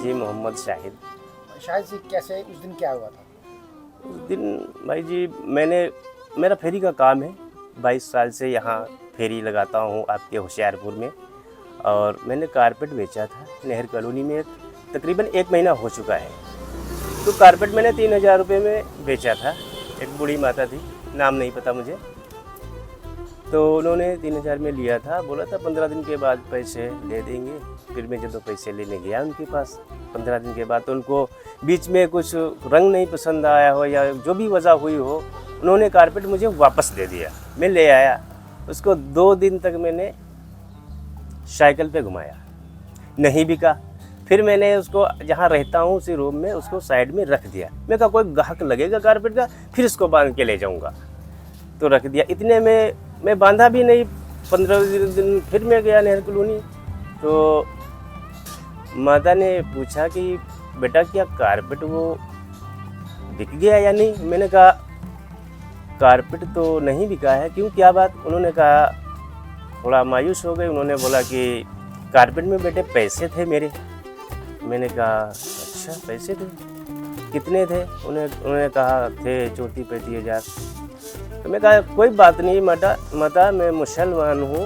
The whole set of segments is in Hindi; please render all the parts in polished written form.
जी मोहम्मद शाहिद। शायद से कैसे उस दिन क्या हुआ था? उस दिन भाई जी मेरा फेरी का काम है। 22 साल से यहाँ फेरी लगाता हूँ आपके होशियारपुर में। और मैंने कारपेट बेचा था नहर कॉलोनी में, तकरीबन 1 महीना हो चुका है। तो कारपेट मैंने 3000 रुपये में बेचा था। एक बूढ़ी माता थी, नाम नहीं पता मुझे, तो उन्होंने 3000 में लिया था। बोला था 15 दिन के बाद पैसे दे देंगे। फिर मैं जब पैसे लेने गया उनके पास 15 दिन के बाद, तो उनको बीच में कुछ रंग नहीं पसंद आया हो या जो भी वजह हुई हो, उन्होंने कारपेट मुझे वापस दे दिया। मैं ले आया उसको, 2 दिन तक मैंने साइकिल पे घुमाया, नहीं बिका। फिर मैंने उसको जहाँ रहता हूँ उसी रूम में उसको साइड में रख दिया। मैं कहा कोई ग्राहक लगेगा कारपेट का, फिर इसको बांध के ले जाऊँगा, तो रख दिया। इतने में मैं बांधा भी नहीं। 15 दिन फिर मैं गया नहर कॉलोनी, तो माता ने पूछा कि बेटा क्या कारपेट वो बिक गया या नहीं? मैंने कहा कारपेट तो नहीं बिका है। क्यों, क्या बात? उन्होंने कहा, थोड़ा मायूस हो गए। उन्होंने बोला कि कारपेट में बेटे पैसे थे मेरे। मैंने कहा अच्छा पैसे थे, कितने थे? उन्होंने कहा थे 34-35 हज़ार। तो मैं कहा कोई बात नहीं माता, मैं मुसलमान हूँ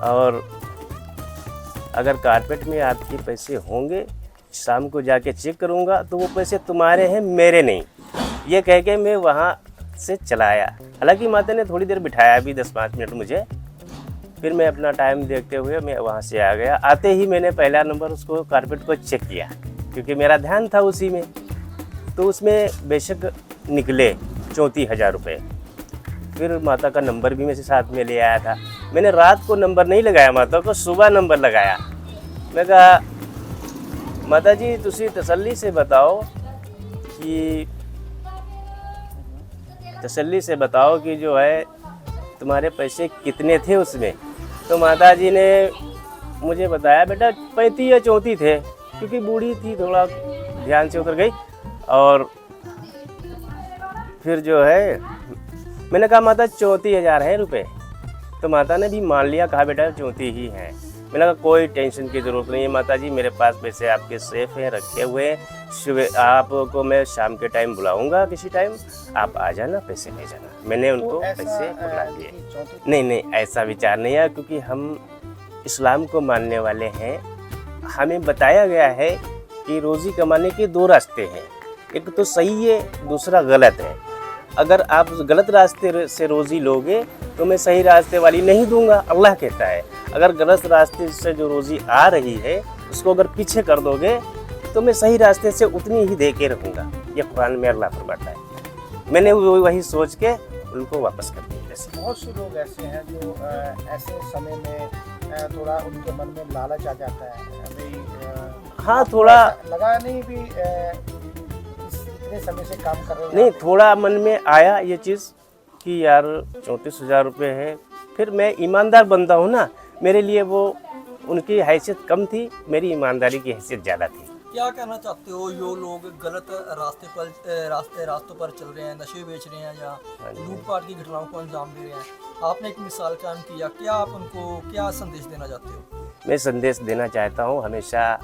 और अगर कारपेट में आपके पैसे होंगे शाम को जाके चेक करूँगा तो वो पैसे तुम्हारे हैं, मेरे नहीं। ये कह के मैं वहाँ से चला आया। हालांकि माता ने थोड़ी देर बिठाया भी, 10-5 मिनट मुझे। फिर मैं अपना टाइम देखते हुए मैं वहाँ से आ गया। आते ही मैंने पहला नंबर उसको कारपेट को चेक किया, क्योंकि मेरा ध्यान था उसी में। तो उसमें बेशक निकले 34,000 रुपये। फिर माता का नंबर भी मेरे साथ में ले आया था। मैंने रात को नंबर नहीं लगाया माता को, सुबह नंबर लगाया। मैं कहा माता जी तुसी तसल्ली से बताओ कि जो है तुम्हारे पैसे कितने थे उसमें। तो माता जी ने मुझे बताया बेटा 35 या 34 थे, क्योंकि बूढ़ी थी, थोड़ा ध्यान से उतर गई। और फिर जो है मैंने कहा माता 34,000 है रुपये। तो माता ने भी मान लिया, कहा बेटा 34 ही हैं। मैंने कहा कोई टेंशन की ज़रूरत नहीं है माता जी, मेरे पास पैसे आपके सेफ हैं, रखे हुए हैं। सुबह आपको मैं शाम के टाइम बुलाऊंगा, किसी टाइम आप आ जाना, पैसे ले जाना। मैंने उनको पैसे बुला दिए। नहीं, ऐसा विचार नहीं है, क्योंकि हम इस्लाम को मानने वाले हैं। हमें बताया गया है कि रोज़ी कमाने के 2 रास्ते हैं, एक तो सही है, दूसरा गलत है। अगर आप गलत रास्ते से रोज़ी लोगे तो मैं सही रास्ते वाली नहीं दूंगा, अल्लाह कहता है। अगर गलत रास्ते से जो रोज़ी आ रही है उसको अगर पीछे कर दोगे तो मैं सही रास्ते से उतनी ही दे के रहूँगा, ये कुरान में अल्लाह फरमाता है। मैंने वही सोच के उनको वापस कर दिया। जैसे बहुत से लोग ऐसे हैं जो ऐसे समय में थोड़ा उनके मन में लालच आ जाता है भाई। हाँ, थोड़ा लगा नहीं भी इतने समय से काम कर रहे हैं। नहीं, थोड़ा मन में आया ये चीज़ कि यार 34,000 रुपये है। फिर मैं ईमानदार बंदा हूँ ना, मेरे लिए वो उनकी हैसियत कम थी, मेरी ईमानदारी की हैसियत ज़्यादा थी। क्या कहना चाहते हो, जो लोग गलत रास्तों पर चल रहे हैं, नशे बेच रहे हैं या लूटपाट की घटनाओं को अंजाम दे रहे हैं, आपने एक मिसाल कायम किया, क्या आप उनको क्या संदेश देना चाहते हो? मैं संदेश देना चाहता हूँ, हमेशा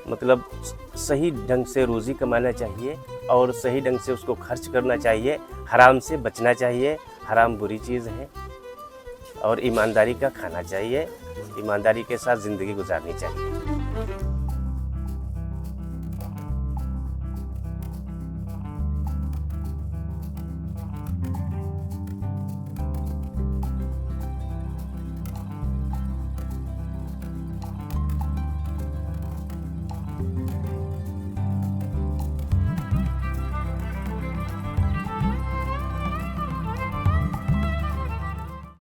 मतलब सही ढंग से रोज़ी कमाना चाहिए और सही ढंग से उसको खर्च करना चाहिए। हराम से बचना चाहिए, हराम बुरी चीज़ है। और ईमानदारी का खाना चाहिए, ईमानदारी के साथ ज़िंदगी गुजारनी चाहिए।